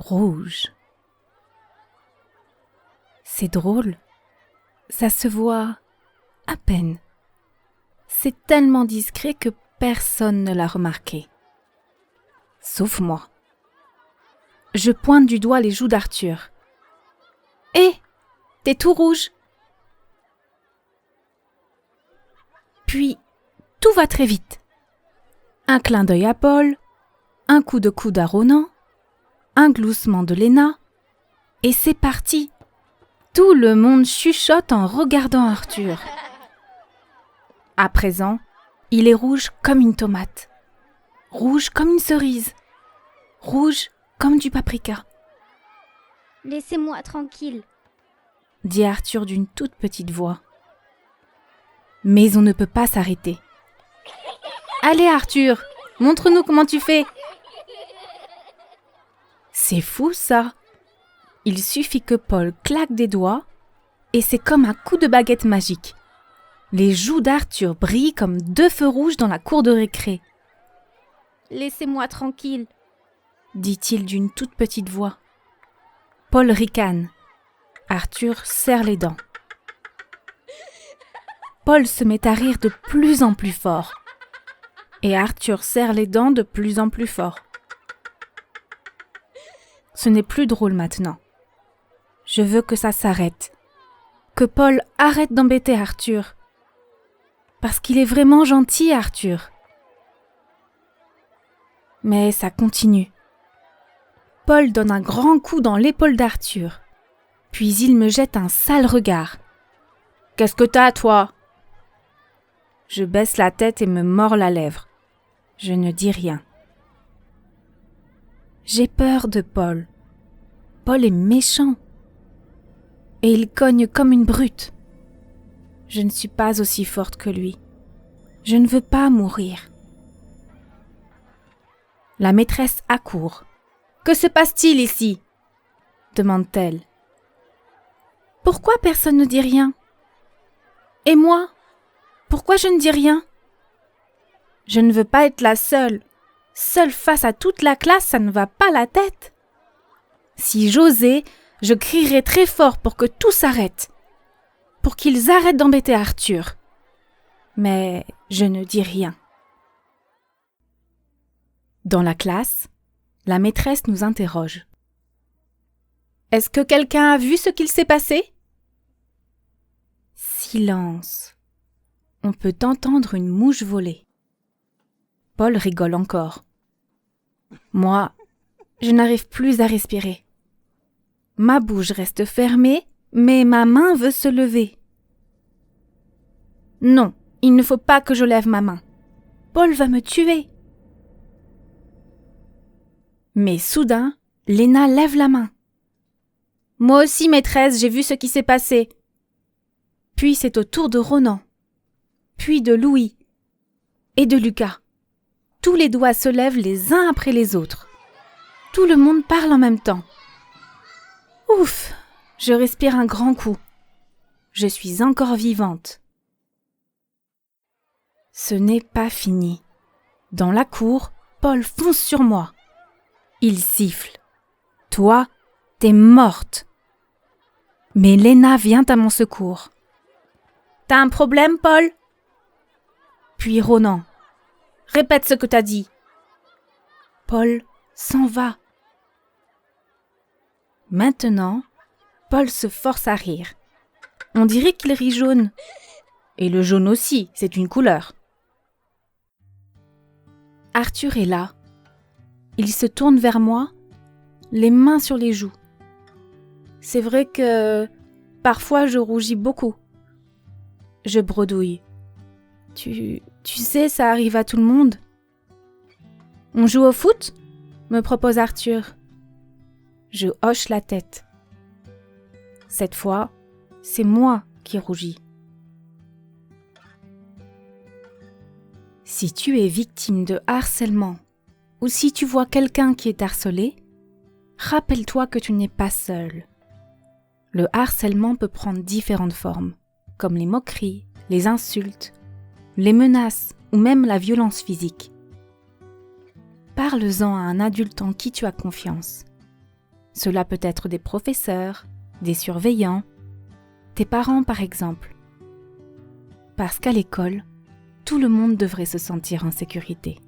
rouge. C'est drôle, ça se voit à peine. C'est tellement discret que personne ne l'a remarqué. Sauf moi. Je pointe du doigt les joues d'Arthur. « Hé, t'es tout rouge !» Puis, tout va très vite. Un clin d'œil à Paul, un coup de coude à Ronan, un gloussement de Léna, et c'est parti. Tout le monde chuchote en regardant Arthur. À présent, il est rouge comme une tomate, rouge comme une cerise, rouge comme du paprika. « Laissez-moi tranquille !» dit Arthur d'une toute petite voix. Mais on ne peut pas s'arrêter. « Allez Arthur, montre-nous comment tu fais !» C'est fou ça. Il suffit que Paul claque des doigts et c'est comme un coup de baguette magique. Les joues d'Arthur brillent comme deux feux rouges dans la cour de récré. « Laissez-moi tranquille !» dit-il d'une toute petite voix. Paul ricane. Arthur serre les dents. Paul se met à rire de plus en plus fort. Et Arthur serre les dents de plus en plus fort. Ce n'est plus drôle maintenant. Je veux que ça s'arrête. Que Paul arrête d'embêter Arthur. Parce qu'il est vraiment gentil, Arthur. Mais ça continue. Paul donne un grand coup dans l'épaule d'Arthur. Puis il me jette un sale regard. « Qu'est-ce que t'as, toi ?» Je baisse la tête et me mords la lèvre. Je ne dis rien. J'ai peur de Paul. Paul est méchant. Et il cogne comme une brute. Je ne suis pas aussi forte que lui. Je ne veux pas mourir. La maîtresse accourt. « Que se passe-t-il ici ?» demande-t-elle. « Pourquoi personne ne dit rien ? Et moi ? Pourquoi je ne dis rien ? Je ne veux pas être la seule. Seule face à toute la classe, ça ne va pas la tête. Si j'osais, je crierais très fort pour que tout s'arrête. Pour qu'ils arrêtent d'embêter Arthur. Mais je ne dis rien. » Dans la classe, la maîtresse nous interroge. « Est-ce que quelqu'un a vu ce qu'il s'est passé ?» Silence. On peut entendre une mouche voler. Paul rigole encore. Moi, je n'arrive plus à respirer. Ma bouche reste fermée, mais ma main veut se lever. Non, il ne faut pas que je lève ma main. Paul va me tuer. Mais soudain, Léna lève la main. Moi aussi, maîtresse, j'ai vu ce qui s'est passé. Puis c'est au tour de Ronan, puis de Louis et de Lucas. Tous les doigts se lèvent les uns après les autres. Tout le monde parle en même temps. Ouf, je respire un grand coup. Je suis encore vivante. Ce n'est pas fini. Dans la cour, Paul fonce sur moi. Il siffle. « Toi, t'es morte !» Mais Léna vient à mon secours. « T'as un problème, Paul ?» Puis Ronan. « Répète ce que t'as dit. » Paul s'en va. Maintenant, Paul se force à rire. On dirait qu'il rit jaune. Et le jaune aussi, c'est une couleur. Arthur est là. Il se tourne vers moi, les mains sur les joues. C'est vrai que parfois je rougis beaucoup. Je bredouille. Tu sais, ça arrive à tout le monde. On joue au foot ? Me propose Arthur. Je hoche la tête. Cette fois, c'est moi qui rougis. Si tu es victime de harcèlement ou si tu vois quelqu'un qui est harcelé, rappelle-toi que tu n'es pas seul. Le harcèlement peut prendre différentes formes, comme les moqueries, les insultes, les menaces ou même la violence physique. Parle-en à un adulte en qui tu as confiance. Cela peut être des professeurs, des surveillants, tes parents par exemple. Parce qu'à l'école, tout le monde devrait se sentir en sécurité.